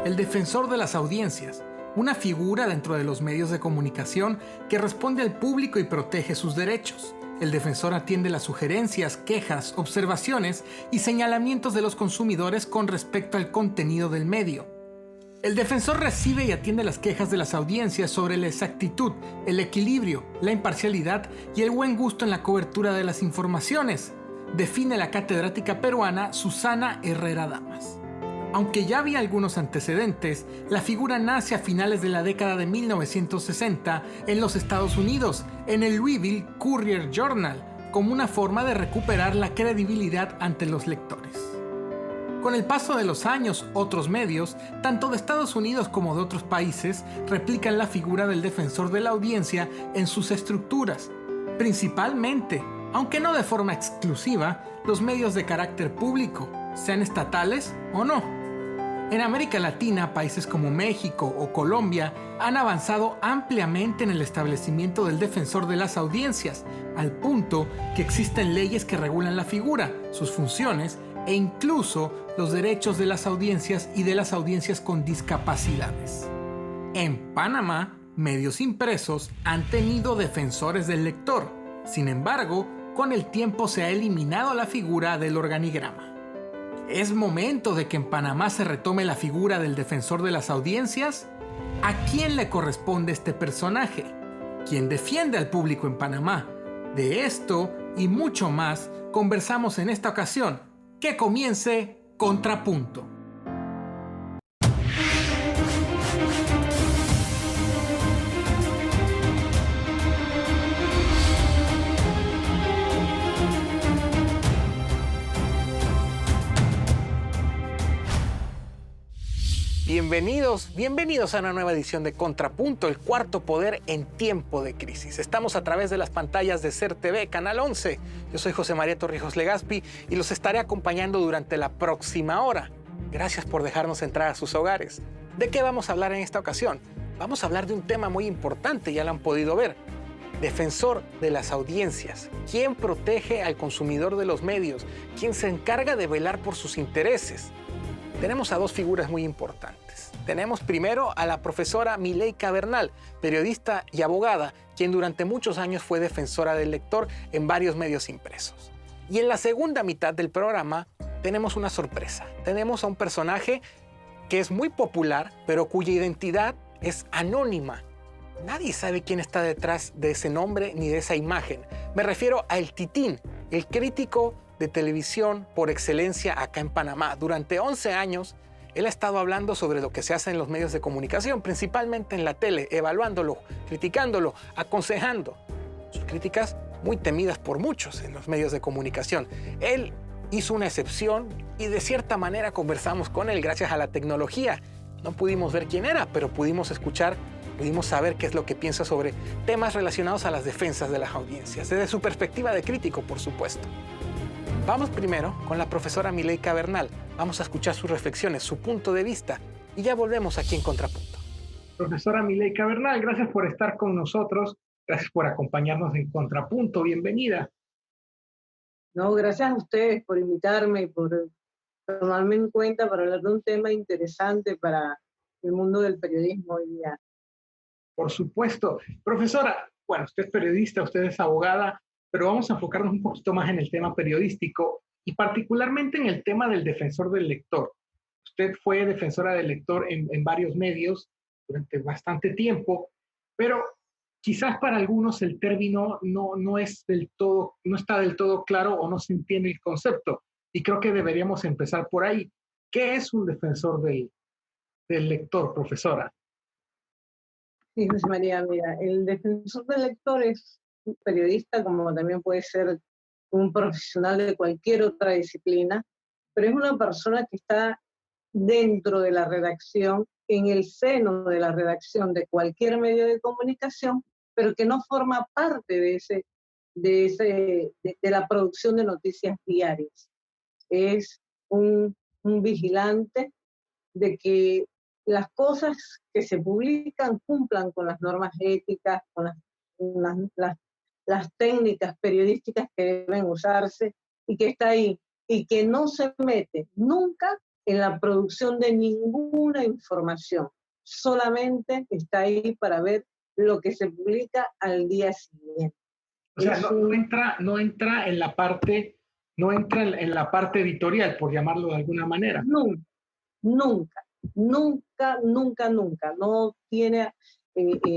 El defensor de las audiencias, una figura dentro de los medios de comunicación que responde al público y protege sus derechos. El defensor atiende las sugerencias, quejas, observaciones y señalamientos de los consumidores con respecto al contenido del medio. El defensor recibe y atiende las quejas de las audiencias sobre la exactitud, el equilibrio, la imparcialidad y el buen gusto en la cobertura de las informaciones, define la catedrática peruana Susana Herrera Damas. Aunque ya había algunos antecedentes, la figura nace a finales de la década de 1960 en los Estados Unidos, en el Louisville Courier Journal, como una forma de recuperar la credibilidad ante los lectores. Con el paso de los años, otros medios, tanto de Estados Unidos como de otros países, replican la figura del defensor de la audiencia en sus estructuras. Principalmente, aunque no de forma exclusiva, los medios de carácter público, sean estatales o no. En América Latina, países como México o Colombia han avanzado ampliamente en el establecimiento del defensor de las audiencias, al punto que existen leyes que regulan la figura, sus funciones e incluso los derechos de las audiencias y de las audiencias con discapacidades. En Panamá, medios impresos han tenido defensores del lector. Sin embargo, con el tiempo se ha eliminado la figura del organigrama. ¿Es momento de que en Panamá se retome la figura del defensor de las audiencias? ¿A quién le corresponde este personaje? ¿Quién defiende al público en Panamá? De esto y mucho más conversamos en esta ocasión. Que comience Contrapunto. Bienvenidos a una nueva edición de Contrapunto, el cuarto poder en tiempo de crisis. Estamos a través de las pantallas de SER TV, Canal 11. Yo soy José María Torrijos Legaspi y los estaré acompañando durante la próxima hora. Gracias por dejarnos entrar a sus hogares. ¿De qué vamos a hablar en esta ocasión? Vamos a hablar de un tema muy importante, ya lo han podido ver. Defensor de las audiencias. ¿Quién protege al consumidor de los medios? ¿Quién se encarga de velar por sus intereses? Tenemos a dos figuras muy importantes. Tenemos primero a la profesora Mileika Bernal, periodista y abogada, quien durante muchos años fue defensora del lector en varios medios impresos. Y en la segunda mitad del programa tenemos una sorpresa. Tenemos a un personaje que es muy popular, pero cuya identidad es anónima. Nadie sabe quién está detrás de ese nombre ni de esa imagen. Me refiero a El Titín, el crítico de televisión por excelencia acá en Panamá. Durante 11 años, él ha estado hablando sobre lo que se hace en los medios de comunicación, principalmente en la tele, evaluándolo, criticándolo, aconsejando. Sus críticas muy temidas por muchos en los medios de comunicación. Él hizo una excepción y de cierta manera conversamos con él gracias a la tecnología. No pudimos ver quién era, pero pudimos escuchar, pudimos saber qué es lo que piensa sobre temas relacionados a las defensas de las audiencias, desde su perspectiva de crítico, por supuesto. Vamos primero con la profesora Mileika Bernal. Vamos a escuchar sus reflexiones, su punto de vista, y ya volvemos aquí en Contrapunto. Profesora Mileika Bernal, gracias por estar con nosotros, gracias por acompañarnos en Contrapunto, bienvenida. No, gracias a ustedes por invitarme y por tomarme en cuenta para hablar de un tema interesante para el mundo del periodismo hoy día. Por supuesto. Profesora, bueno, usted es periodista, usted es abogada, pero vamos a enfocarnos un poquito más en el tema periodístico y particularmente en el tema del defensor del lector. Usted fue defensora del lector en varios medios durante bastante tiempo, pero quizás para algunos el término no está del todo claro o no se entiende el concepto. Y creo que deberíamos empezar por ahí. ¿Qué es un defensor del lector, profesora? Sí, José María, mira, el defensor del lector es un periodista, como también puede ser un profesional de cualquier otra disciplina, pero es una persona que está dentro de la redacción, en el seno de la redacción de cualquier medio de comunicación, pero que no forma parte de la producción de noticias diarias. Es un vigilante de que las cosas que se publican cumplan con las normas éticas, con las técnicas periodísticas que deben usarse, y que está ahí, y que no se mete nunca en la producción de ninguna información. Solamente está ahí para ver lo que se publica al día siguiente. O sea, no entra en la parte, no entra en la parte editorial, por llamarlo de alguna manera. Nunca, nunca, nunca, nunca, nunca. No tiene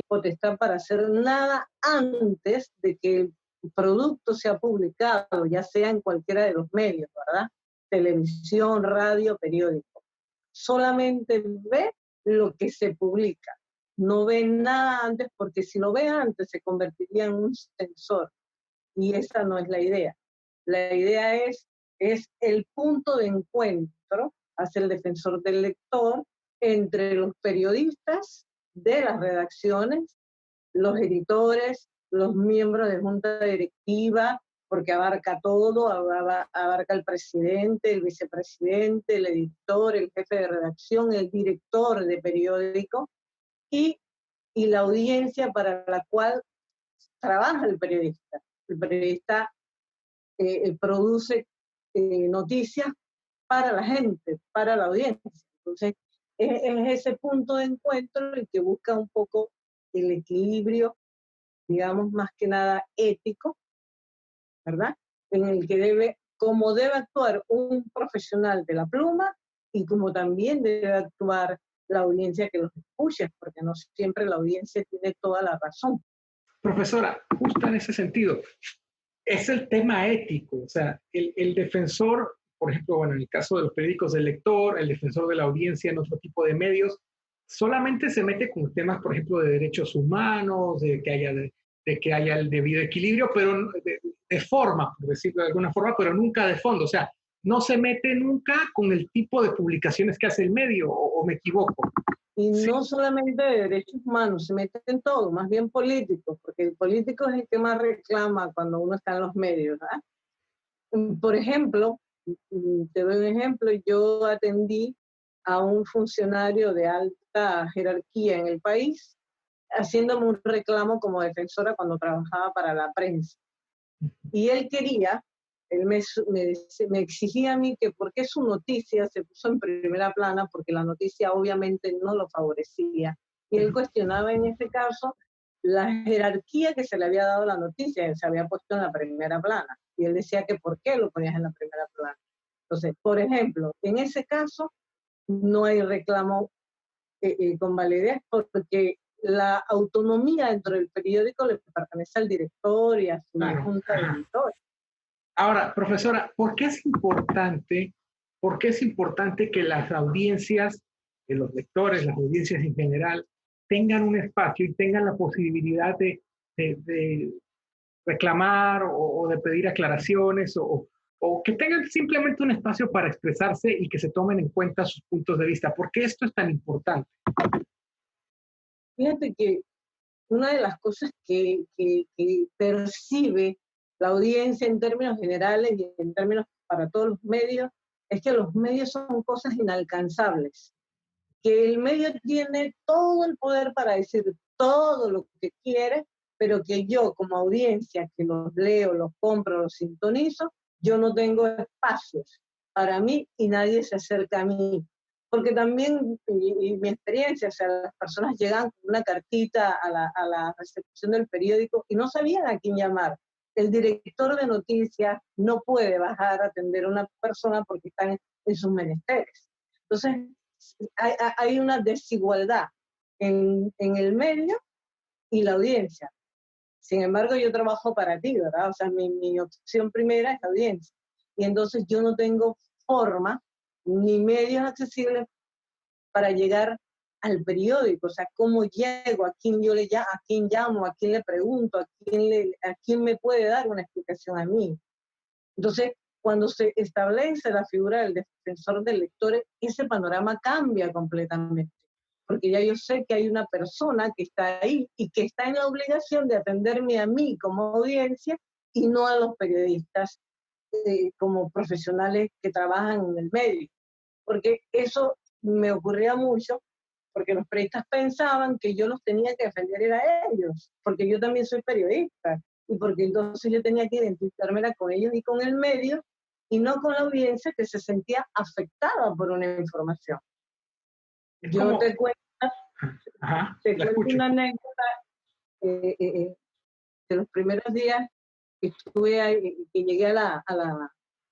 potestad para hacer nada antes de que el producto sea publicado, ya sea en cualquiera de los medios, ¿verdad? Televisión, radio, periódico. Solamente ve lo que se publica. No ve nada antes, porque si lo ve antes se convertiría en un censor. Y esa no es la idea. La idea es el punto de encuentro, hace el defensor del lector, entre los periodistas de las redacciones, los editores, los miembros de junta directiva, porque abarca todo, abarca el presidente, el vicepresidente, el editor, el jefe de redacción, el director de periódico y la audiencia para la cual trabaja el periodista. El periodista produce noticias para la gente, para la audiencia. Entonces, es ese punto de encuentro el que busca un poco el equilibrio, digamos, más que nada ético, ¿verdad? En el que como debe actuar un profesional de la pluma y como también debe actuar la audiencia que los escucha, porque no siempre la audiencia tiene toda la razón. Profesora, justo en ese sentido, es el tema ético, o sea, el defensor, por ejemplo, bueno, en el caso de los periódicos del lector, el defensor de la audiencia en otro tipo de medios, solamente se mete con temas, por ejemplo, de derechos humanos, de que haya el debido equilibrio, pero de forma, por decirlo de alguna forma, pero nunca de fondo, o sea, no se mete nunca con el tipo de publicaciones que hace el medio, o me equivoco. Y Sí. no solamente de derechos humanos, se mete en todo, más bien políticos, porque el político es el que más reclama cuando uno está en los medios, ¿verdad? Por ejemplo, te doy un ejemplo, yo atendí a un funcionario de alta jerarquía en el país, haciéndome un reclamo como defensora cuando trabajaba para la prensa. Y él me exigía a mí que por qué su noticia se puso en primera plana, porque la noticia obviamente no lo favorecía. Y él cuestionaba en este caso la jerarquía que se le había dado a la noticia, él se había puesto en la primera plana. Y él decía que por qué lo ponías en la primera plana. Entonces, por ejemplo, en ese caso no hay reclamo con validez, porque la autonomía dentro del periódico le pertenece al director y a su junta de editores. Ahora, profesora, ¿por qué es importante que las audiencias, que los lectores, las audiencias en general, tengan un espacio y tengan la posibilidad de reclamar o de pedir aclaraciones o que tengan simplemente un espacio para expresarse y que se tomen en cuenta sus puntos de vista? ¿Por qué esto es tan importante? Fíjate que una de las cosas que percibe la audiencia en términos generales y en términos para todos los medios, es que los medios son cosas inalcanzables, que el medio tiene todo el poder para decir todo lo que quiere, pero que yo como audiencia que los leo, los compro, los sintonizo, yo no tengo espacios para mí y nadie se acerca a mí. Porque también, y mi experiencia, o sea, las personas llegan con una cartita a la recepción del periódico y no sabían a quién llamar. El director de noticias no puede bajar a atender a una persona porque están en sus menesteres. Entonces, hay una desigualdad en el medio y la audiencia. Sin embargo, yo trabajo para ti, ¿verdad? O sea, mi opción primera es la audiencia. Y entonces yo no tengo forma ni medios accesibles para llegar al periódico. O sea, cómo llego, a quién yo a quién llamo, a quién le pregunto, a quién me puede dar una explicación a mí. Entonces, cuando se establece la figura del defensor del lector, ese panorama cambia completamente. Porque ya yo sé que hay una persona que está ahí y que está en la obligación de atenderme a mí como audiencia y no a los periodistas como profesionales que trabajan en el medio. Porque eso me ocurría mucho, porque los periodistas pensaban que yo los tenía que defender a ellos, porque yo también soy periodista, y porque entonces yo tenía que identificarme con ellos y con el medio, y no con la audiencia que se sentía afectada por una información. Yo como... te cuento, Ajá, te la cuento escucho. una anécdota de los primeros días que estuve ahí, que llegué a la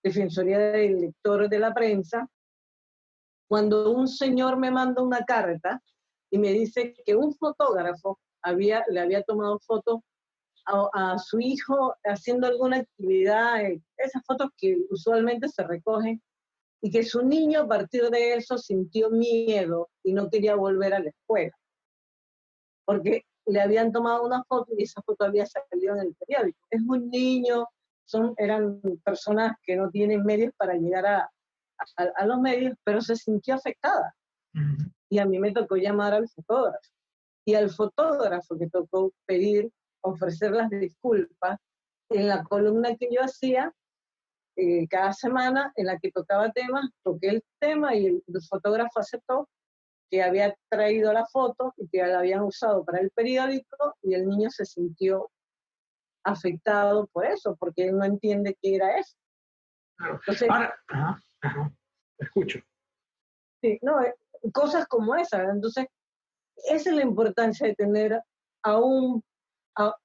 Defensoría del Lector de la Prensa, cuando un señor me manda una carta y me dice que un fotógrafo le había tomado fotos a su hijo haciendo alguna actividad, esas fotos que usualmente se recogen, y que su niño a partir de eso sintió miedo y no quería volver a la escuela, porque le habían tomado una foto y esa foto había salido en el periódico. Es un niño, eran personas que no tienen medios para llegar a los medios, pero se sintió afectada. Y a mí me tocó llamar al fotógrafo. Y al fotógrafo que tocó ofrecer las disculpas en la columna que yo hacía cada semana, en la que tocaba temas, toqué el tema y el fotógrafo aceptó que había traído la foto y que la habían usado para el periódico, y el niño se sintió afectado por eso, porque él no entiende qué era eso. Claro. Entonces, Ahora, escucho. Sí, no, cosas como esas. Entonces, esa es la importancia de tener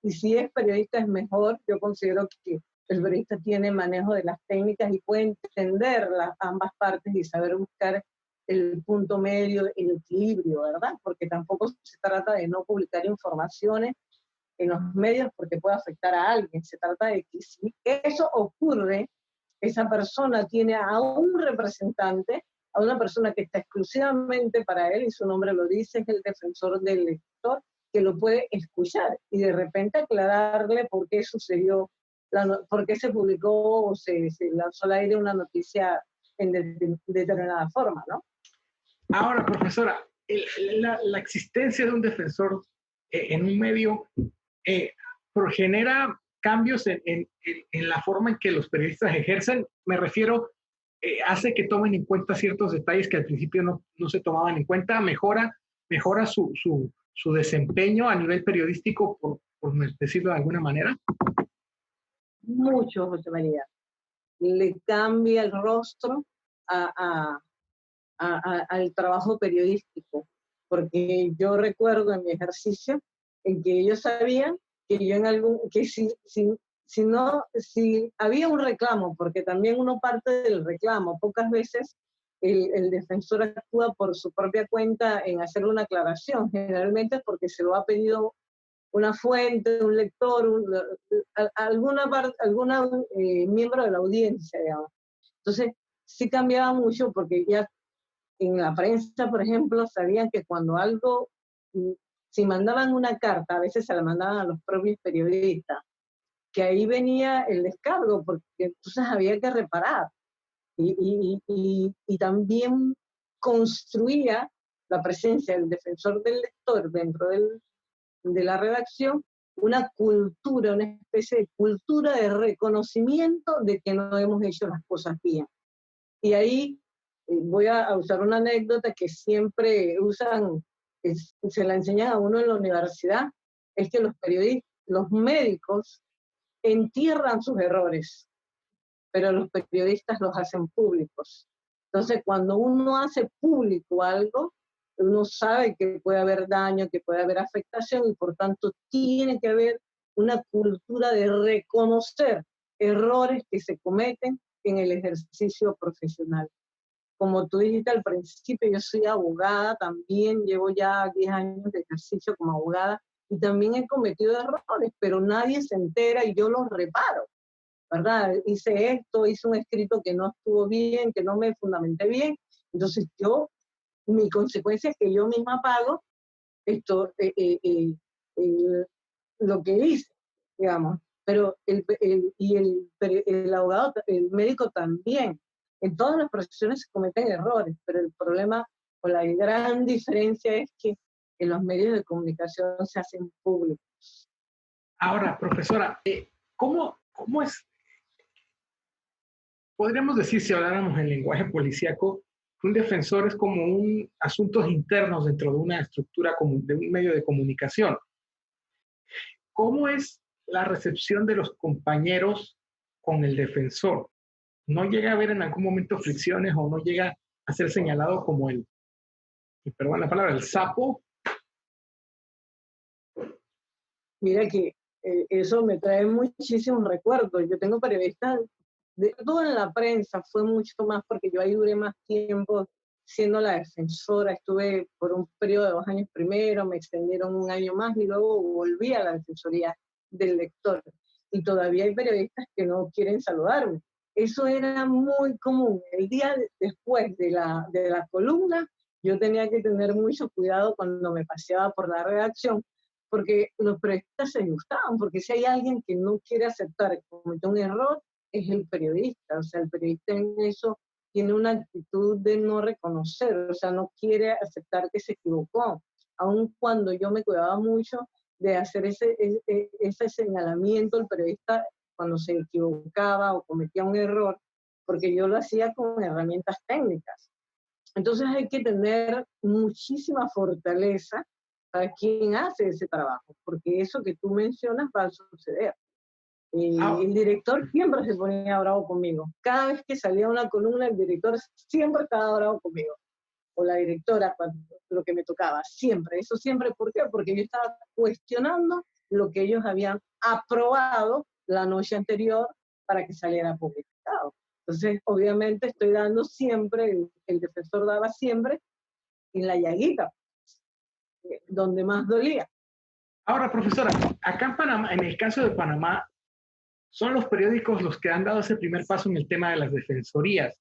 y si es periodista es mejor. Yo considero que el periodista tiene manejo de las técnicas y puede entender ambas partes y saber buscar el punto medio, el equilibrio, ¿verdad? Porque tampoco se trata de no publicar informaciones en los medios porque puede afectar a alguien. Se trata de que si eso ocurre, esa persona tiene a un representante, a una persona que está exclusivamente para él, y su nombre lo dice, es el defensor del lector, que lo puede escuchar y de repente aclararle por qué sucedió, por qué se publicó o se lanzó al aire una noticia en determinada forma, ¿no? Ahora, profesora, la existencia de un defensor en un medio genera cambios en la forma en que los periodistas ejercen. Me refiero, hace que tomen en cuenta ciertos detalles que al principio no se tomaban en cuenta, mejora su desempeño a nivel periodístico, por decirlo de alguna manera. Mucho, José María. Le cambia el rostro al trabajo periodístico, porque yo recuerdo en mi ejercicio en que ellos sabían que yo que si había un reclamo, porque también uno parte del reclamo, pocas veces el defensor actúa por su propia cuenta en hacer una aclaración, generalmente porque se lo ha pedido una fuente, un lector, alguna miembro de la audiencia, digamos. Entonces, sí cambiaba mucho porque ya en la prensa, por ejemplo, sabían que cuando algo, si mandaban una carta, a veces se la mandaban a los propios periodistas, que ahí venía el descargo, porque entonces había que reparar. Y también construía la presencia del defensor del lector dentro de la redacción una cultura, una especie de cultura de reconocimiento de que no hemos hecho las cosas bien. Y ahí voy a usar una anécdota que siempre usan, se la enseñan a uno en la universidad, es que los periodistas, los médicos entierran sus errores, pero los periodistas los hacen públicos. Entonces, cuando uno hace público algo, uno sabe que puede haber daño, que puede haber afectación, y por tanto tiene que haber una cultura de reconocer errores que se cometen en el ejercicio profesional. Como tú dijiste al principio, yo soy abogada también, llevo ya 10 años de ejercicio como abogada y también he cometido errores, pero nadie se entera y yo los reparo, ¿verdad? Hice esto, hice un escrito que no estuvo bien, que no me fundamenté bien, entonces mi consecuencia es que yo misma pago lo que hice, digamos, pero el abogado, el médico también. En todas las profesiones se cometen errores, pero el problema o la gran diferencia es que en los medios de comunicación se hacen públicos. Ahora, profesora, ¿cómo es? Podríamos decir, si habláramos en lenguaje policíaco, que un defensor es como asuntos internos dentro de una estructura, de un medio de comunicación. ¿Cómo es la recepción de los compañeros con el defensor? no llega a haber en algún momento fricciones o no llega a ser señalado como y perdón la palabra, el sapo. Mira que eso me trae muchísimos recuerdos. Yo tengo periodistas, de todo en la prensa, fue mucho más porque yo ahí duré más tiempo siendo la defensora. Estuve por un periodo de 2 años primero, me extendieron un año más y luego volví a la defensoría del lector. Y todavía hay periodistas que no quieren saludarme. Eso era muy común. El día después de la columna, yo tenía que tener mucho cuidado cuando me paseaba por la redacción, porque los periodistas se gustaban, porque si hay alguien que no quiere aceptar que cometió un error, es el periodista. O sea, el periodista en eso tiene una actitud de no reconocer, o sea, no quiere aceptar que se equivocó. Aun cuando yo me cuidaba mucho de hacer ese señalamiento al periodista cuando se equivocaba o cometía un error, porque yo lo hacía con herramientas técnicas. Entonces hay que tener muchísima fortaleza para quien hace ese trabajo, porque eso que tú mencionas va a suceder. El director siempre se ponía bravo conmigo. Cada vez que salía una columna, el director siempre estaba bravo conmigo. O la directora, cuando, lo que me tocaba, siempre. Eso siempre, ¿por qué? Porque yo estaba cuestionando lo que ellos habían aprobado la noche anterior para que saliera publicado. Entonces, obviamente, estoy dando siempre, el defensor daba siempre en la llaguita, donde más dolía. Ahora, profesora, acá en Panamá, en el caso de Panamá, son los periódicos los que han dado ese primer paso en el tema de las defensorías.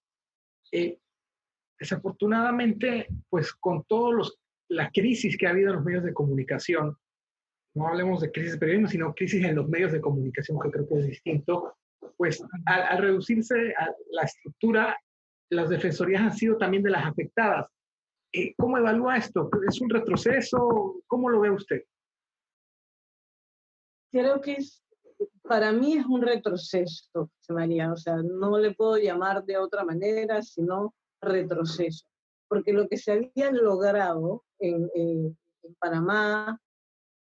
Desafortunadamente, pues con todas la crisis que ha habido en los medios de comunicación, no hablemos de crisis de periodismo, sino crisis en los medios de comunicación, que creo que es distinto, pues al reducirse a la estructura, las defensorías han sido también de las afectadas. ¿Cómo evalúa esto? ¿Es un retroceso? ¿Cómo lo ve usted? Creo que para mí es un retroceso, María, o sea, no le puedo llamar de otra manera, sino retroceso, porque lo que se había logrado en Panamá,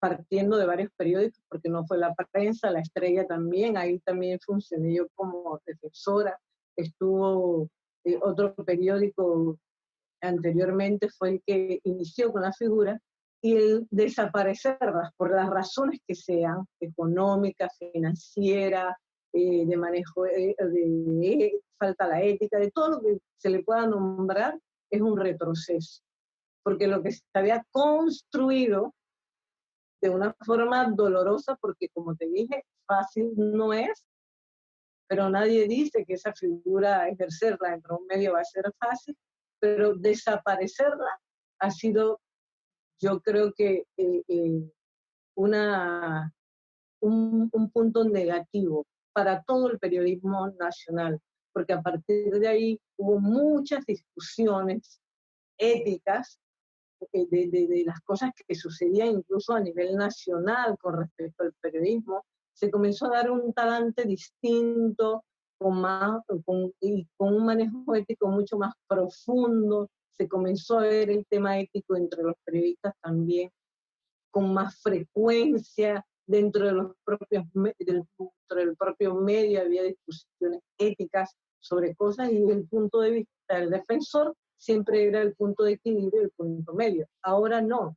partiendo de varios periódicos, porque no fue la prensa, La Estrella también, ahí también funcioné yo como defensora, estuvo otro periódico anteriormente, fue el que inició con la figura, y el desaparecerlas por las razones que sean, económicas, financieras, de manejo, de falta la ética, de todo lo que se le pueda nombrar, es un retroceso. Porque lo que se había construido de una forma dolorosa, porque como te dije, fácil no es, pero nadie dice que esa figura, ejercerla dentro de un medio va a ser fácil, pero desaparecerla ha sido, yo creo que un punto negativo para todo el periodismo nacional, porque a partir de ahí hubo muchas discusiones éticas de las cosas que sucedían incluso a nivel nacional con respecto al periodismo. Se comenzó a dar un talante distinto, y con un manejo ético mucho más profundo. Se comenzó a ver el tema ético entre los periodistas también con más frecuencia. Dentro de dentro del propio medio había discusiones éticas sobre cosas, y el punto de vista del defensor siempre era el punto de equilibrio, el punto medio. Ahora no.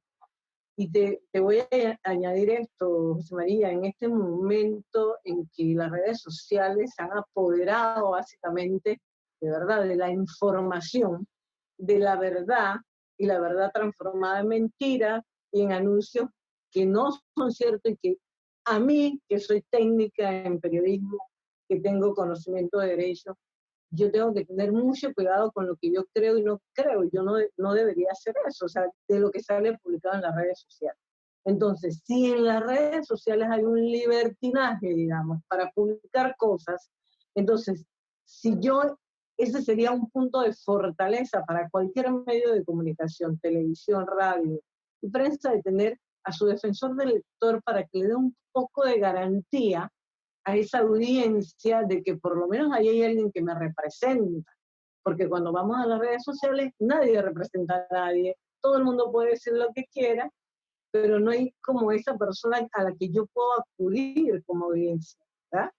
Y te voy a añadir esto, José María, en este momento en que las redes sociales se han apoderado básicamente, de verdad, de la información, de la verdad, y la verdad transformada en mentira y en anuncios que no son ciertos, y que a mí, que soy técnica en periodismo, que tengo conocimiento de derecho, yo tengo que tener mucho cuidado con lo que yo creo y no creo. Yo no debería hacer eso, o sea, de lo que sale publicado en las redes sociales. Entonces, si en las redes sociales hay un libertinaje, digamos, para publicar cosas, entonces, ese sería un punto de fortaleza para cualquier medio de comunicación, televisión, radio y prensa, de tener a su defensor del lector para que le dé un poco de garantía a esa audiencia de que por lo menos ahí hay alguien que me representa. Porque cuando vamos a las redes sociales, nadie representa a nadie. Todo el mundo puede decir lo que quiera, pero no hay como esa persona a la que yo puedo acudir como audiencia, ¿verdad?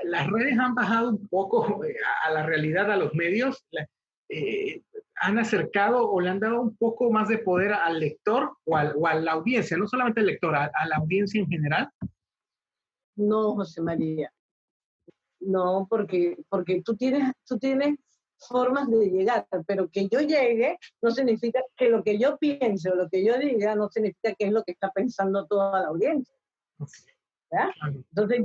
las redes han bajado un poco a la realidad, a los medios, han acercado o le han dado un poco más de poder al lector o a la audiencia, no solamente al lector, a la audiencia en general. No, José María, no, porque tú tienes formas de llegar, pero que yo llegue no significa que lo que yo piense o lo que yo diga no significa que es lo que está pensando toda la audiencia. ¿Ya? Entonces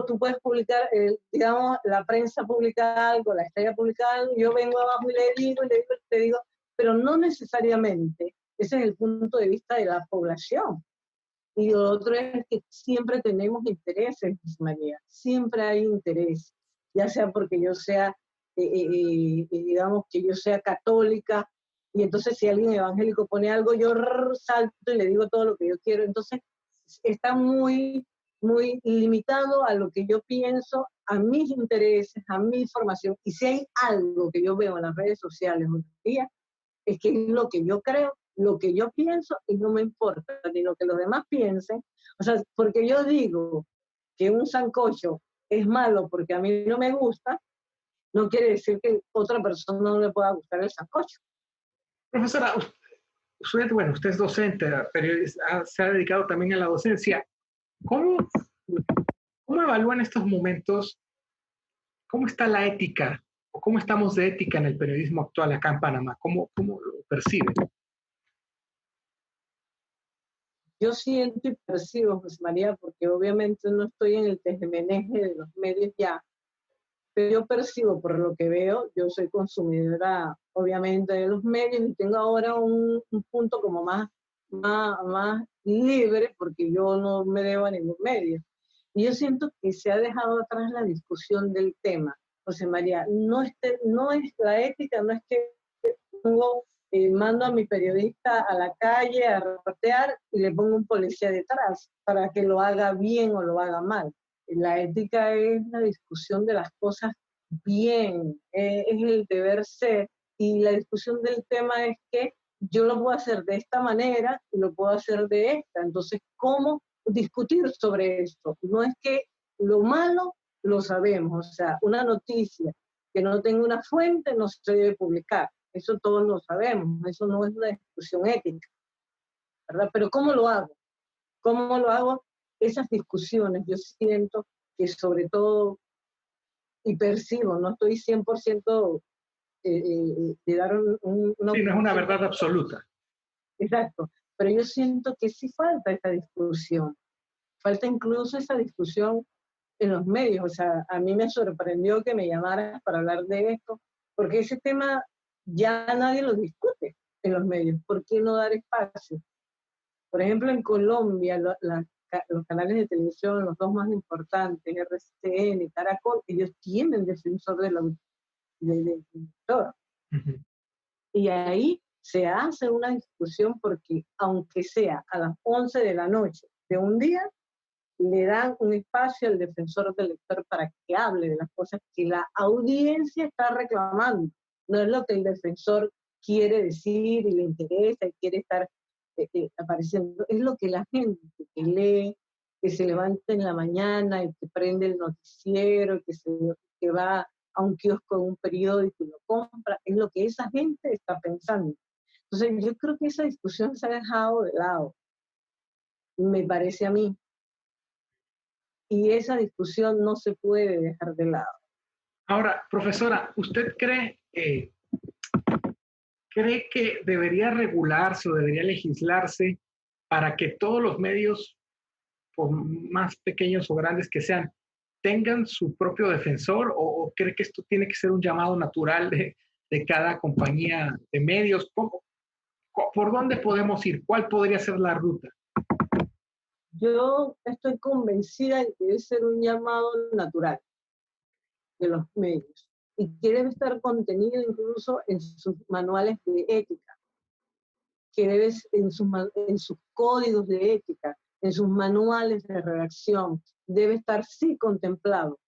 tú puedes publicar, digamos, la prensa publica algo, la estrella publica algo, yo vengo abajo y te digo, pero no necesariamente ese es el punto de vista de la población. Y lo otro es que siempre tenemos intereses, María, siempre hay interés, ya sea porque yo sea, digamos, que yo sea católica, y entonces si alguien evangélico pone algo, yo salto y le digo todo lo que yo quiero. Entonces está muy, muy limitado a lo que yo pienso, a mis intereses, a mi formación. Y si hay algo que yo veo en las redes sociales hoy día, es que es lo que yo creo, lo que yo pienso, y no me importa ni lo que los demás piensen. O sea, porque yo digo que un sancocho es malo porque a mí no me gusta, no quiere decir que otra persona no le pueda gustar el sancocho. Profesora, usted es docente, periodista, se ha dedicado también a la docencia. ¿Cómo, cómo evalúan estos momentos? ¿Cómo está la ética? ¿O cómo estamos de ética en el periodismo actual acá en Panamá? ¿Cómo lo perciben? Yo siento y percibo, José María, porque obviamente no estoy en el tejemaneje de los medios ya, pero yo percibo por lo que veo, yo soy consumidora obviamente de los medios y tengo ahora un punto como más libre porque yo no me debo a ningún medio. Y yo siento que se ha dejado atrás la discusión del tema. José María, no es la ética, no es que pongo, mando a mi periodista a la calle a reportear y le pongo un policía detrás para que lo haga bien o lo haga mal. La ética es la discusión de las cosas bien, es el deber ser, y la discusión del tema es que yo lo puedo hacer de esta manera y lo puedo hacer de esta. Entonces, ¿cómo discutir sobre esto? No es que lo malo lo sabemos, o sea, una noticia que no tenga una fuente no se debe publicar. Eso todos lo sabemos, eso no es una discusión ética, ¿verdad? Pero ¿cómo lo hago? ¿Cómo lo hago? Esas discusiones, yo siento que sobre todo, y percibo, no estoy 100% de dar una Sí, no es una opinión. verdad absoluta. Exacto, pero yo siento que sí falta esa discusión, falta incluso esa discusión en los medios. O sea, a mí me sorprendió que me llamaras para hablar de esto, porque ese tema ya nadie lo discute en los medios. ¿Por qué no dar espacio? Por ejemplo, en Colombia, los canales de televisión, los dos más importantes, RCN y Caracol, ellos tienen defensor del autor. Uh-huh. Y ahí se hace una discusión porque, aunque sea a las 11 de la noche de un día, le dan un espacio al defensor del lector para que hable de las cosas que la audiencia está reclamando. No es lo que el defensor quiere decir y le interesa y quiere estar apareciendo, es lo que la gente que lee, que se levanta en la mañana y que prende el noticiero, que va a un kiosco de un periódico y lo compra, es lo que esa gente está pensando. Entonces yo creo que esa discusión se ha dejado de lado, me parece a mí, y esa discusión no se puede dejar de lado. Ahora, profesora, ¿usted cree que debería regularse o debería legislarse para que todos los medios, por más pequeños o grandes que sean, tengan su propio defensor, o cree que esto tiene que ser un llamado natural de cada compañía de medios? ¿Por dónde podemos ir? ¿Cuál podría ser la ruta? Yo estoy convencida de que debe ser un llamado natural de los medios y que debe estar contenido incluso en sus manuales de ética, que debe en sus códigos de ética, en sus manuales de redacción, debe estar sí contemplado.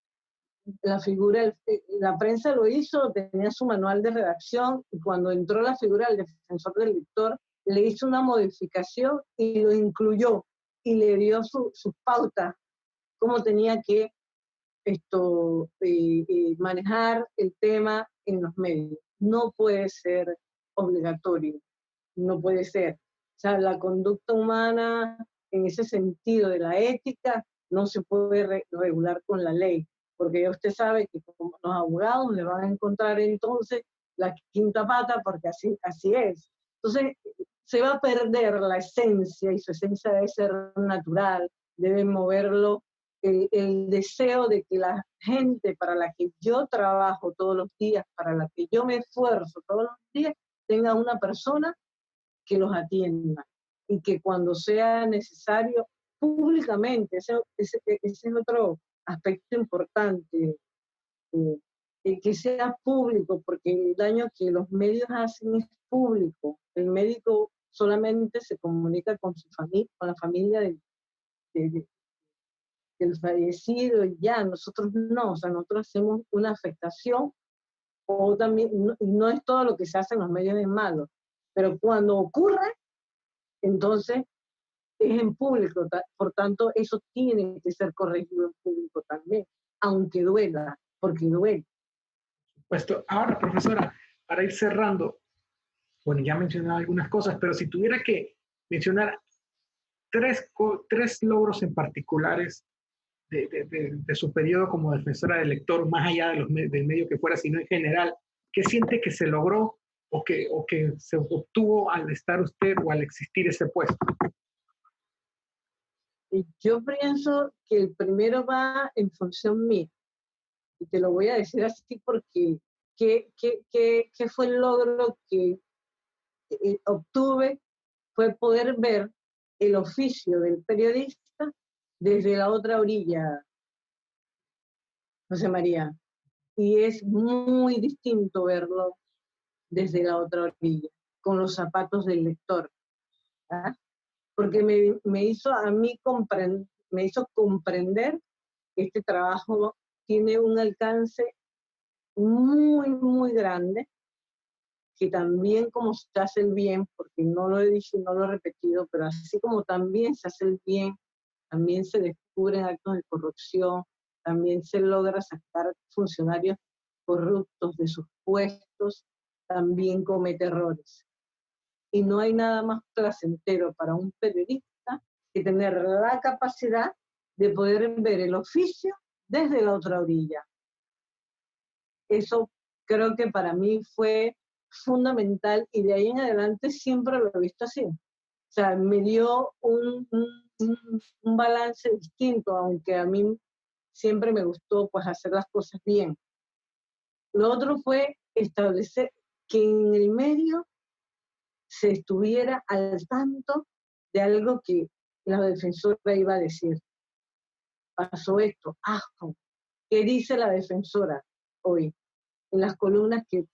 La prensa lo hizo, tenía su manual de redacción, y cuando entró la figura del defensor del lector, le hizo una modificación y lo incluyó y le dio sus pautas, cómo tenía que manejar el tema en los medios. No puede ser obligatorio, no puede ser. O sea, la conducta humana en ese sentido de la ética no se puede regular con la ley, porque ya usted sabe que como los abogados le van a encontrar entonces la quinta pata, porque así es. Entonces, se va a perder la esencia, y su esencia debe ser natural, debe moverlo el deseo de que la gente para la que yo trabajo todos los días, para la que yo me esfuerzo todos los días, tenga una persona que los atienda y que cuando sea necesario públicamente, ese es otro aspecto importante, que sea público, porque el daño que los medios hacen es público. El médico solamente se comunica con su familia, con la familia de, del fallecido y ya, nosotros no, o sea, nosotros hacemos una afectación o también, no es todo lo que se hace en los medios es malo, pero cuando ocurre, entonces es en público, por tanto eso tiene que ser corregido en público también, aunque duela, porque duele. Puesto. Ahora, profesora, para ir cerrando, bueno, ya mencionaba algunas cosas, pero si tuviera que mencionar tres logros en particulares de su periodo como defensora del lector, más allá de del medio que fuera, sino en general, ¿qué siente que se logró o que se obtuvo al estar usted o al existir ese puesto? Y yo pienso que el primero va en función mía, y te lo voy a decir así porque ¿qué fue el logro que obtuve? Fue poder ver el oficio del periodista desde la otra orilla, José María. Y es muy distinto verlo desde la otra orilla, con los zapatos del lector. ¿Ah? Porque me hizo a mí me hizo comprender que este trabajo tiene un alcance muy, muy grande, que también como se hace el bien, porque no lo he dicho y no lo he repetido, pero así como también se hace el bien, también se descubren actos de corrupción, también se logra sacar funcionarios corruptos de sus puestos, también comete errores. Y no hay nada más placentero para un periodista que tener la capacidad de poder ver el oficio desde la otra orilla. Eso creo que para mí fue fundamental y de ahí en adelante siempre lo he visto así. O sea, me dio un balance distinto, aunque a mí siempre me gustó pues hacer las cosas bien. Lo otro fue establecer que en el medio se estuviera al tanto de algo que la defensora iba a decir. Pasó esto, ¿qué dice la defensora hoy? En las columnas que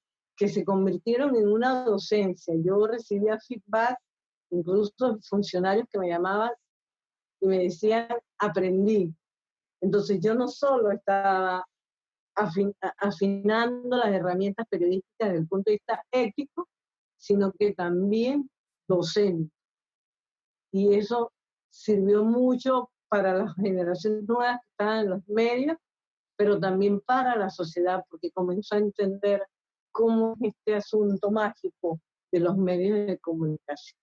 se convirtieron en una docencia. Yo recibía feedback, incluso funcionarios que me llamaban y me decían, aprendí. Entonces yo no solo estaba afinando las herramientas periodísticas desde el punto de vista ético, sino que también docente. Y eso sirvió mucho para las generaciones nuevas que estaban en los medios, pero también para la sociedad, porque comenzó a entender cómo es este asunto mágico de los medios de comunicación.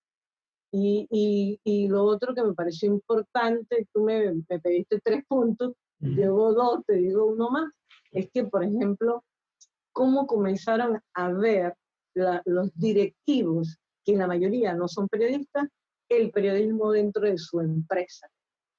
Y lo otro que me pareció importante, tú me pediste 3 puntos, llevo 2, te digo uno más, es que, por ejemplo, cómo comenzaron a ver los directivos, que en la mayoría no son periodistas, el periodismo dentro de su empresa.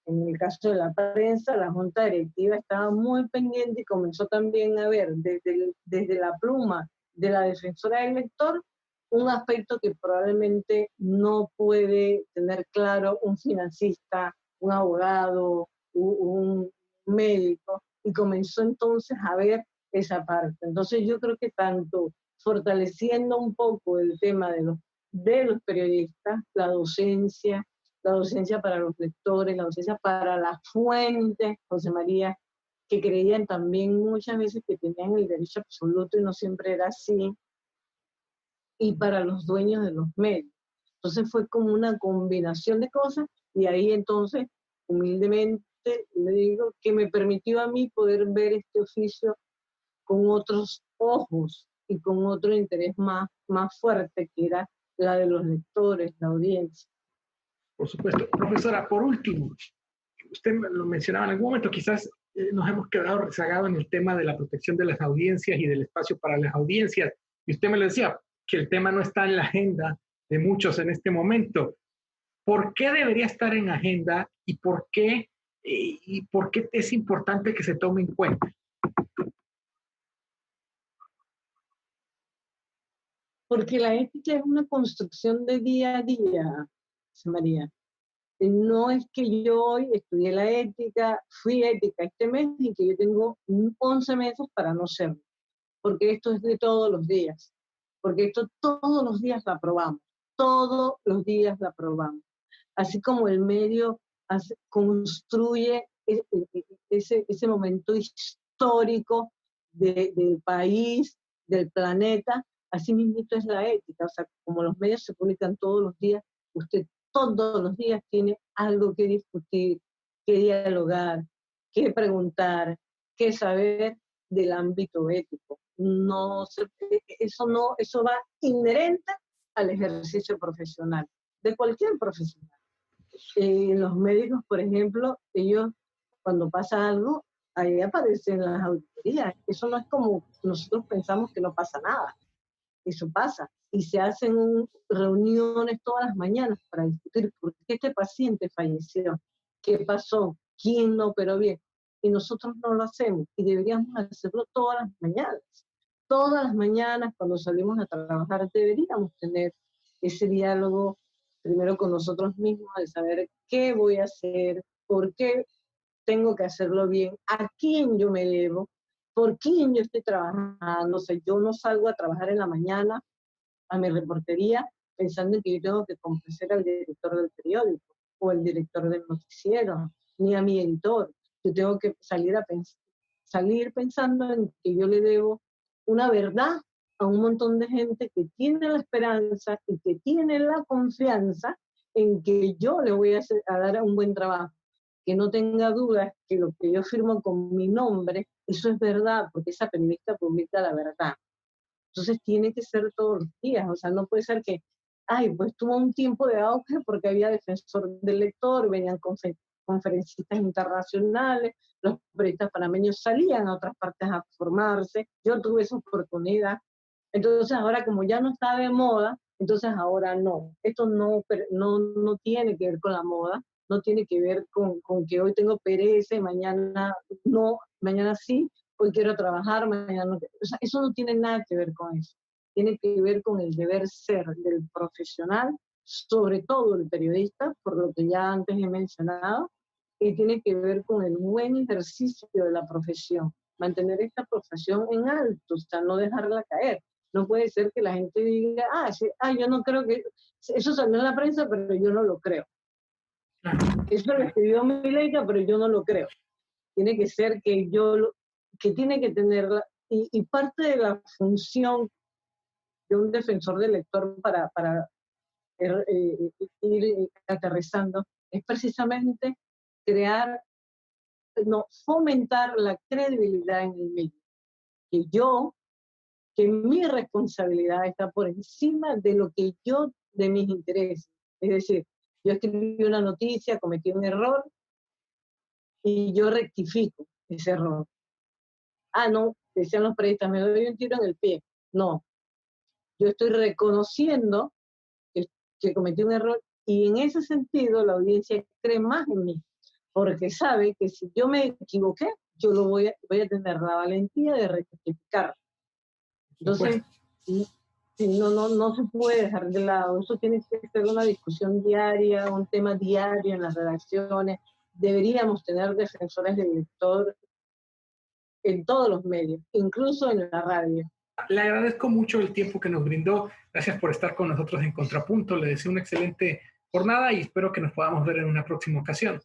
En el caso de la prensa, la junta directiva estaba muy pendiente y comenzó también a ver desde la pluma de la defensora del lector un aspecto que probablemente no puede tener claro un financista, un abogado, un médico, y comenzó entonces a ver esa parte. Entonces yo creo que tanto fortaleciendo un poco el tema de los periodistas, la docencia para los lectores, la docencia para las fuentes, José María, que creían también muchas veces que tenían el derecho absoluto y no siempre era así, y para los dueños de los medios. Entonces fue como una combinación de cosas y ahí entonces, humildemente, nuevamente le digo que me permitió a mí poder ver este oficio con otros ojos y con otro interés más fuerte, que era la de los lectores, la audiencia. Por supuesto. Profesora, por último, usted lo mencionaba en algún momento, quizás nos hemos quedado rezagados en el tema de la protección de las audiencias y del espacio para las audiencias. Y usted me lo decía, que el tema no está en la agenda de muchos en este momento. ¿Por qué debería estar en agenda y por qué es importante que se tome en cuenta? Porque la ética es una construcción de día a día, María. No es que yo hoy estudié la ética, fui ética este mes y que yo tengo 11 meses para no serlo. Porque esto es de todos los días. Porque esto todos los días la probamos. Todos los días la probamos. Así como el medio construye ese momento histórico del país, del planeta, así mismo es la ética. O sea, como los medios se publican todos los días, usted todos los días tiene algo que discutir, que dialogar, que preguntar, que saber del ámbito ético. Eso va inherente al ejercicio profesional, de cualquier profesional. Los médicos, por ejemplo, ellos cuando pasa algo, ahí aparecen las auditorías. Eso no es como nosotros pensamos que no pasa nada. Eso pasa. Y se hacen reuniones todas las mañanas para discutir por qué este paciente falleció, qué pasó, quién no operó bien. Y nosotros no lo hacemos y deberíamos hacerlo todas las mañanas. Todas las mañanas cuando salimos a trabajar deberíamos tener ese diálogo primero con nosotros mismos, de saber qué voy a hacer, por qué tengo que hacerlo bien, a quién yo me debo, por quién yo estoy trabajando. O sea, yo no salgo a trabajar en la mañana a mi reportería pensando en que yo tengo que complacer al director del periódico o al director del noticiero, ni a mi editor. Yo tengo que salir pensando en que yo le debo una verdad a un montón de gente que tiene la esperanza y que tiene la confianza en que yo le voy a dar un buen trabajo. Que no tenga dudas que lo que yo firmo con mi nombre, eso es verdad, porque esa periodista publica la verdad. Entonces tiene que ser todos los días, o sea, no puede ser que, pues tuvo un tiempo de auge porque había defensor del lector, venían conferencistas internacionales, los periodistas panameños salían a otras partes a formarse, yo tuve esa oportunidad. Entonces ahora como ya no está de moda, entonces ahora no. Esto no tiene que ver con la moda, no tiene que ver con que hoy tengo pereza y mañana no, mañana sí, hoy quiero trabajar, mañana no. O sea, eso no tiene nada que ver con eso. Tiene que ver con el deber ser del profesional, sobre todo el periodista, por lo que ya antes he mencionado, y tiene que ver con el buen ejercicio de la profesión, mantener esta profesión en alto, o sea, no dejarla caer. No puede ser que la gente diga, yo no creo que... Eso salió en la prensa, pero yo no lo creo. Eso lo escribió Mileika, pero yo no lo creo. Tiene que ser que que tiene que tenerla, y parte de la función de un defensor del lector para ir aterrizando es precisamente fomentar la credibilidad en el medio. Que mi responsabilidad está por encima de de mis intereses. Es decir, yo escribí una noticia, cometí un error y yo rectifico ese error. No, decían los periodistas, me doy un tiro en el pie. No, yo estoy reconociendo que cometí un error y en ese sentido la audiencia cree más en mí, porque sabe que si yo me equivoqué, yo voy a tener la valentía de rectificar. Entonces, no se puede dejar de lado. Eso tiene que ser una discusión diaria, un tema diario en las redacciones. Deberíamos tener defensores del lector en todos los medios, incluso en la radio. Le agradezco mucho el tiempo que nos brindó. Gracias por estar con nosotros en Contrapunto. Le deseo una excelente jornada y espero que nos podamos ver en una próxima ocasión.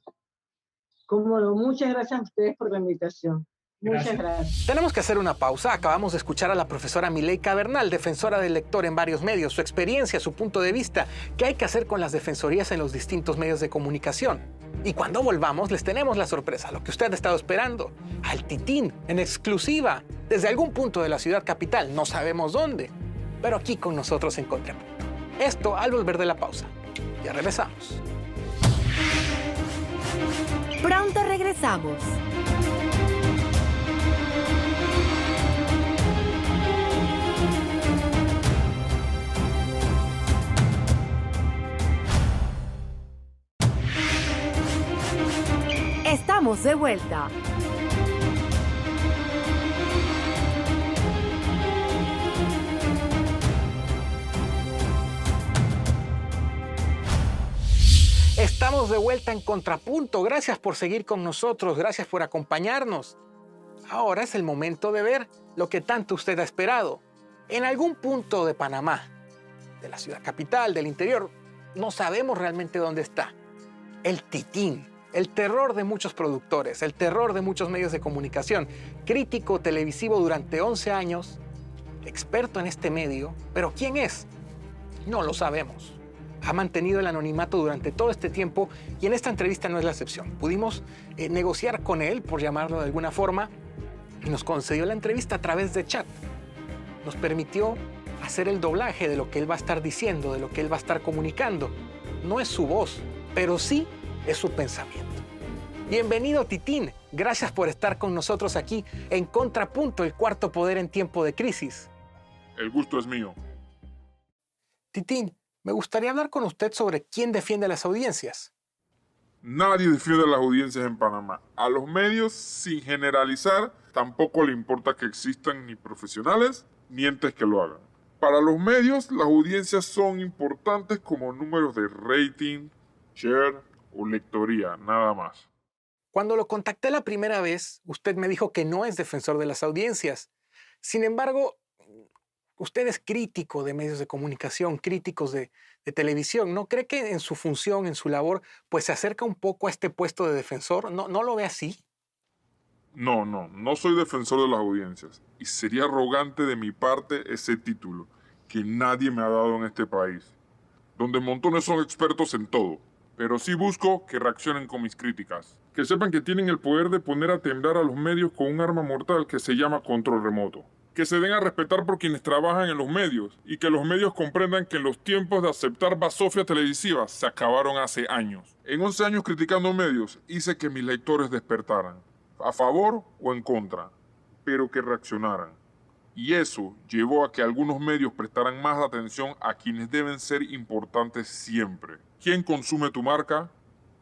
Cómo no, muchas gracias a ustedes por la invitación. Muchas gracias. Tenemos que hacer una pausa. Acabamos de escuchar a la profesora Mileika Bernal, defensora del lector en varios medios, su experiencia, su punto de vista, qué hay que hacer con las defensorías en los distintos medios de comunicación. Y cuando volvamos les tenemos la sorpresa, lo que usted ha estado esperando, al Titín, en exclusiva, desde algún punto de la ciudad capital, no sabemos dónde, pero aquí con nosotros en Contrapunto. Esto al volver de la pausa. Ya regresamos. Pronto regresamos. Estamos de vuelta. Estamos de vuelta en Contrapunto. Gracias por seguir con nosotros, gracias por acompañarnos. Ahora es el momento de ver lo que tanto usted ha esperado. En algún punto de Panamá, de la ciudad capital, del interior, no sabemos realmente dónde está. El Titín, el terror de muchos productores, el terror de muchos medios de comunicación, crítico televisivo durante 11 años, experto en este medio, pero ¿quién es? No lo sabemos. Ha mantenido el anonimato durante todo este tiempo y en esta entrevista no es la excepción. Pudimos negociar con él, por llamarlo de alguna forma, y nos concedió la entrevista a través de chat. Nos permitió hacer el doblaje de lo que él va a estar diciendo, de lo que él va a estar comunicando. No es su voz, pero sí es su pensamiento. Bienvenido, Titín. Gracias por estar con nosotros aquí en Contrapunto, el cuarto poder en tiempo de crisis. El gusto es mío. Titín, me gustaría hablar con usted sobre quién defiende las audiencias. Nadie defiende a las audiencias en Panamá. A los medios, sin generalizar, tampoco le importa que existan ni profesionales ni entes que lo hagan. Para los medios, las audiencias son importantes como números de rating, share o lectoría, nada más. Cuando lo contacté la primera vez, usted me dijo que no es defensor de las audiencias. Sin embargo, usted es crítico de medios de comunicación, críticos de televisión. ¿No cree que en su función, en su labor, pues se acerca un poco a este puesto de defensor? ¿No lo ve así? No soy defensor de las audiencias. Y sería arrogante de mi parte ese título, que nadie me ha dado en este país, donde montones son expertos en todo. Pero sí busco que reaccionen con mis críticas. Que sepan que tienen el poder de poner a temblar a los medios con un arma mortal que se llama control remoto. Que se den a respetar por quienes trabajan en los medios y que los medios comprendan que los tiempos de aceptar basofia televisiva se acabaron hace años. En 11 años criticando medios hice que mis lectores despertaran, a favor o en contra, pero que reaccionaran. Y eso llevó a que algunos medios prestaran más atención a quienes deben ser importantes siempre. ¿Quién consume tu marca?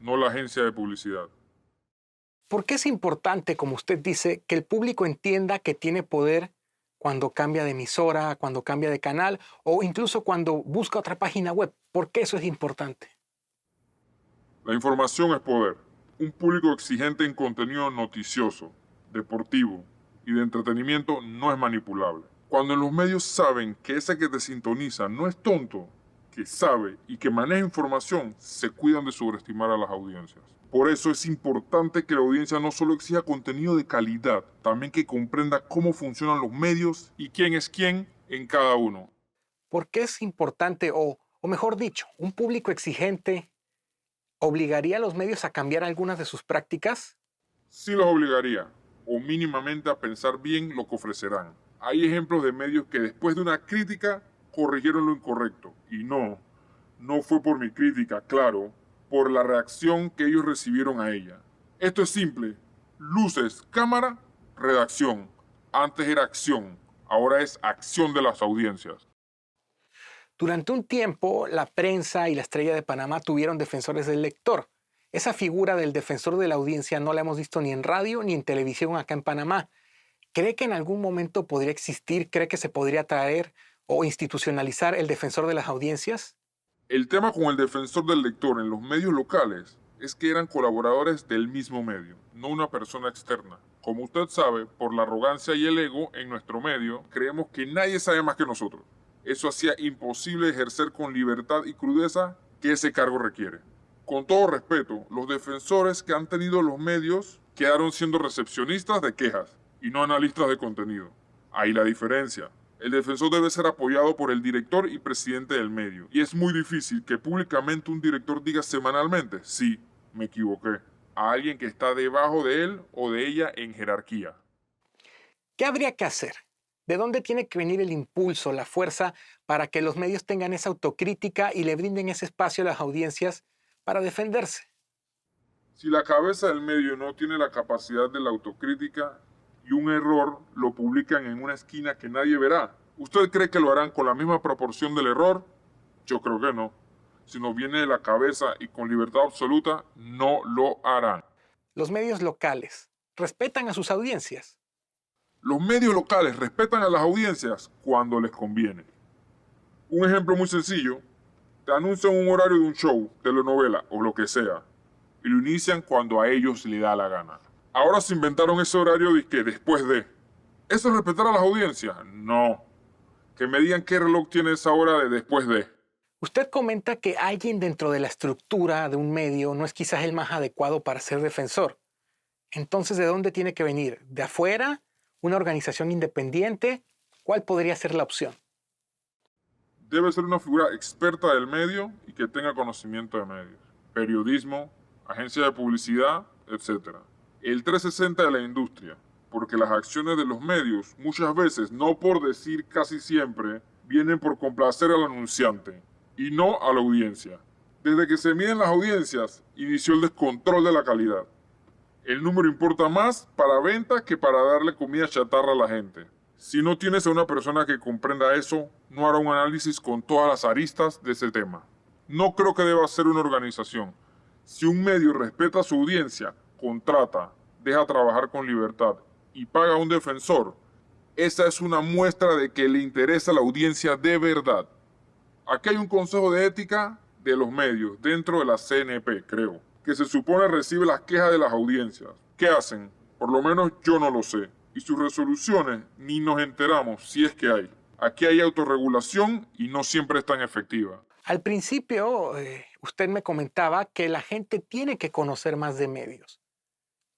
No la agencia de publicidad. ¿Por qué es importante, como usted dice, que el público entienda que tiene poder cuando cambia de emisora, cuando cambia de canal o incluso cuando busca otra página web? ¿Por qué eso es importante? La información es poder. Un público exigente en contenido noticioso, deportivo y de entretenimiento no es manipulable. Cuando en los medios saben que ese que te sintoniza no es tonto, que sabe y que maneja información, se cuidan de sobreestimar a las audiencias. Por eso es importante que la audiencia no solo exija contenido de calidad, también que comprenda cómo funcionan los medios y quién es quién en cada uno. ¿Por qué es importante, o mejor dicho, un público exigente obligaría a los medios a cambiar algunas de sus prácticas? Sí los obligaría, o mínimamente a pensar bien lo que ofrecerán. Hay ejemplos de medios que después de una crítica corrigieron lo incorrecto. Y no fue por mi crítica, claro, por la reacción que ellos recibieron a ella. Esto es simple. Luces, cámara, redacción. Antes era acción, ahora es acción de las audiencias. Durante un tiempo, la prensa y la Estrella de Panamá tuvieron defensores del lector. Esa figura del defensor de la audiencia no la hemos visto ni en radio ni en televisión acá en Panamá. ¿Cree que en algún momento podría existir, cree que se podría traer o institucionalizar el defensor de las audiencias? El tema con el defensor del lector en los medios locales es que eran colaboradores del mismo medio, no una persona externa. Como usted sabe, por la arrogancia y el ego en nuestro medio, creemos que nadie sabe más que nosotros. Eso hacía imposible ejercer con libertad y crudeza que ese cargo requiere. Con todo respeto, los defensores que han tenido los medios quedaron siendo recepcionistas de quejas y no analistas de contenido. Ahí la diferencia. El defensor debe ser apoyado por el director y presidente del medio. Y es muy difícil que públicamente un director diga semanalmente, sí, me equivoqué. A alguien que está debajo de él o de ella en jerarquía. ¿Qué habría que hacer? ¿De dónde tiene que venir el impulso, la fuerza para que los medios tengan esa autocrítica y le brinden ese espacio a las audiencias para defenderse? Si la cabeza del medio no tiene la capacidad de la autocrítica y un error lo publican en una esquina que nadie verá, ¿usted cree que lo harán con la misma proporción del error? Yo creo que no. Si no viene de la cabeza y con libertad absoluta, no lo harán. Los medios locales respetan a sus audiencias. Los medios locales respetan a las audiencias cuando les conviene. Un ejemplo muy sencillo, te anuncian un horario de un show, telenovela o lo que sea, y lo inician cuando a ellos les da la gana. Ahora se inventaron ese horario de que después de. ¿Eso es respetar a las audiencias? No. Que me digan qué reloj tiene esa hora de después de. Usted comenta que alguien dentro de la estructura de un medio no es quizás el más adecuado para ser defensor. Entonces, ¿de dónde tiene que venir? ¿De afuera? ¿Una organización independiente? ¿Cuál podría ser la opción? Debe ser una figura experta del medio y que tenga conocimiento de medios. Periodismo, agencia de publicidad, etc. El 360 de la industria, porque las acciones de los medios muchas veces, no por decir casi siempre, vienen por complacer al anunciante y no a la audiencia. Desde que se miden las audiencias, inició el descontrol de la calidad. El número importa más para venta que para darle comida chatarra a la gente. Si no tienes a una persona que comprenda eso, no hará un análisis con todas las aristas de ese tema. No creo que deba ser una organización. Si un medio respeta a su audiencia, contrata, deja trabajar con libertad y paga a un defensor, esa es una muestra de que le interesa a la audiencia de verdad. Aquí hay un consejo de ética de los medios dentro de la CNP, creo, que se supone recibe las quejas de las audiencias. ¿Qué hacen? Por lo menos yo no lo sé. Y sus resoluciones ni nos enteramos si es que hay. Aquí hay autorregulación y no siempre es tan efectiva. Al principio, usted me comentaba que la gente tiene que conocer más de medios.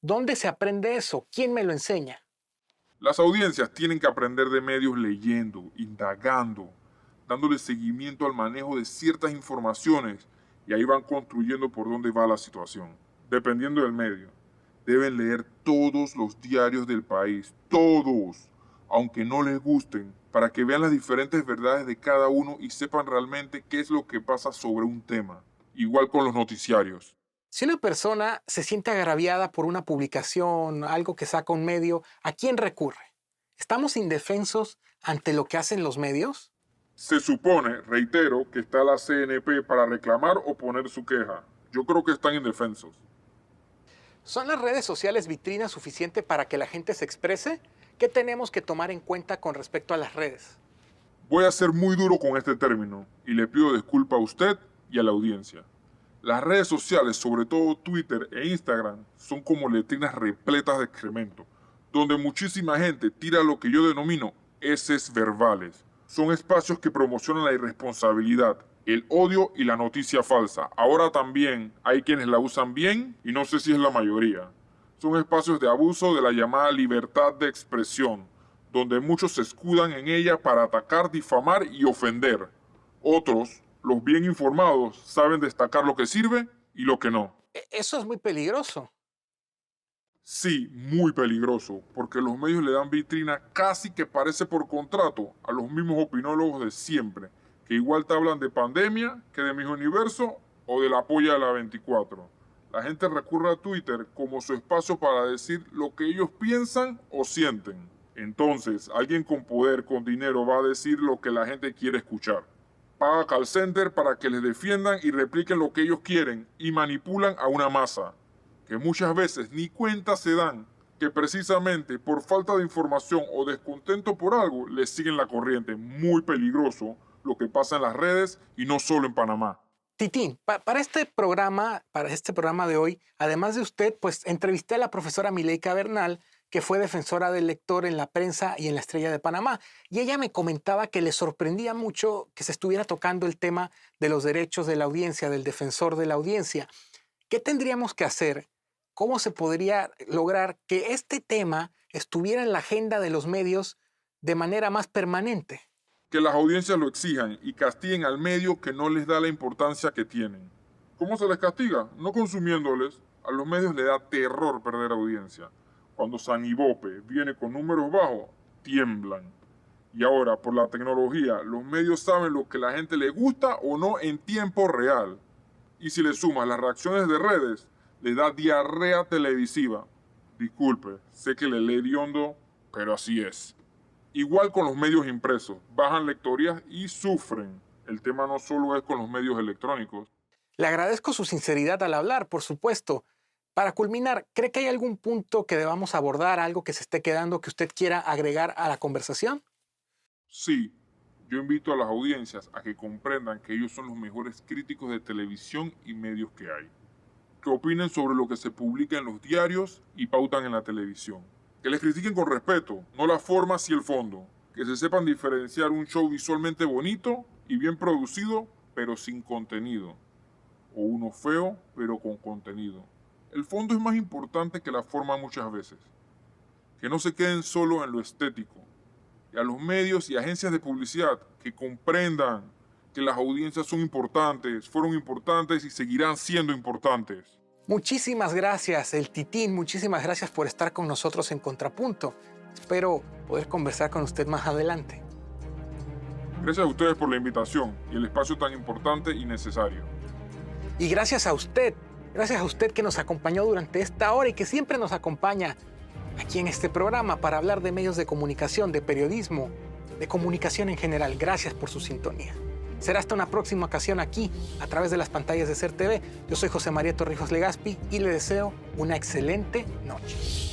¿Dónde se aprende eso? ¿Quién me lo enseña? Las audiencias tienen que aprender de medios leyendo, indagando, dándole seguimiento al manejo de ciertas informaciones y ahí van construyendo por dónde va la situación. Dependiendo del medio, deben leer todos los diarios del país, todos, aunque no les gusten, para que vean las diferentes verdades de cada uno y sepan realmente qué es lo que pasa sobre un tema. Igual con los noticiarios. Si una persona se siente agraviada por una publicación, algo que saca un medio, ¿a quién recurre? ¿Estamos indefensos ante lo que hacen los medios? Se supone, reitero, que está la CNP para reclamar o poner su queja. Yo creo que están indefensos. ¿Son las redes sociales vitrina suficiente para que la gente se exprese? ¿Qué tenemos que tomar en cuenta con respecto a las redes? Voy a ser muy duro con este término y le pido disculpas a usted y a la audiencia. Las redes sociales, sobre todo Twitter e Instagram, son como letrinas repletas de excremento, donde muchísima gente tira lo que yo denomino heces verbales. Son espacios que promocionan la irresponsabilidad, el odio y la noticia falsa. Ahora también hay quienes la usan bien y no sé si es la mayoría. Son espacios de abuso de la llamada libertad de expresión, donde muchos se escudan en ella para atacar, difamar y ofender. Otros, los bien informados, saben destacar lo que sirve y lo que no. Eso es muy peligroso. Sí, muy peligroso, porque los medios le dan vitrina casi que parece por contrato a los mismos opinólogos de siempre, que igual te hablan de pandemia que de Miss Universo o de la polla de la 24. La gente recurre a Twitter como su espacio para decir lo que ellos piensan o sienten. Entonces, alguien con poder, con dinero, va a decir lo que la gente quiere escuchar. Paga call center para que les defiendan y repliquen lo que ellos quieren y manipulan a una masa, que muchas veces ni cuenta se dan que precisamente por falta de información o descontento por algo les siguen la corriente. Muy peligroso lo que pasa en las redes y no solo en Panamá. Titín, para este programa de hoy, además de usted, pues entrevisté a la profesora Mileika Bernal, que fue defensora del lector en La Prensa y en La Estrella de Panamá. Y ella me comentaba que le sorprendía mucho que se estuviera tocando el tema de los derechos de la audiencia, del defensor de la audiencia. ¿Qué tendríamos que hacer? ¿Cómo se podría lograr que este tema estuviera en la agenda de los medios de manera más permanente? Que las audiencias lo exijan y castiguen al medio que no les da la importancia que tienen. ¿Cómo se les castiga? No consumiéndoles. A los medios les da terror perder audiencia. Cuando Sanibope viene con números bajos, tiemblan. Y ahora, por la tecnología, los medios saben lo que a la gente le gusta o no en tiempo real. Y si le sumas las reacciones de redes, le da diarrea televisiva. Disculpe, sé que le lee hediondo, pero así es. Igual con los medios impresos, bajan lectorías y sufren. El tema no solo es con los medios electrónicos. Le agradezco su sinceridad al hablar, por supuesto. Para culminar, ¿cree que hay algún punto que debamos abordar, algo que se esté quedando que usted quiera agregar a la conversación? Sí, yo invito a las audiencias a que comprendan que ellos son los mejores críticos de televisión y medios que hay. Que opinen sobre lo que se publica en los diarios y pautan en la televisión. Que les critiquen con respeto, no la forma y el fondo. Que se sepan diferenciar un show visualmente bonito y bien producido, pero sin contenido. O uno feo, pero con contenido. El fondo es más importante que la forma muchas veces. Que no se queden solo en lo estético. Y a los medios y agencias de publicidad que comprendan que las audiencias son importantes, fueron importantes y seguirán siendo importantes. Muchísimas gracias, El Titín. Muchísimas gracias por estar con nosotros en Contrapunto. Espero poder conversar con usted más adelante. Gracias a ustedes por la invitación y el espacio tan importante y necesario. Y gracias a usted que nos acompañó durante esta hora y que siempre nos acompaña aquí en este programa para hablar de medios de comunicación, de periodismo, de comunicación en general. Gracias por su sintonía. Será hasta una próxima ocasión aquí, a través de las pantallas de SER TV. Yo soy José María Torrijos Legaspi y le deseo una excelente noche.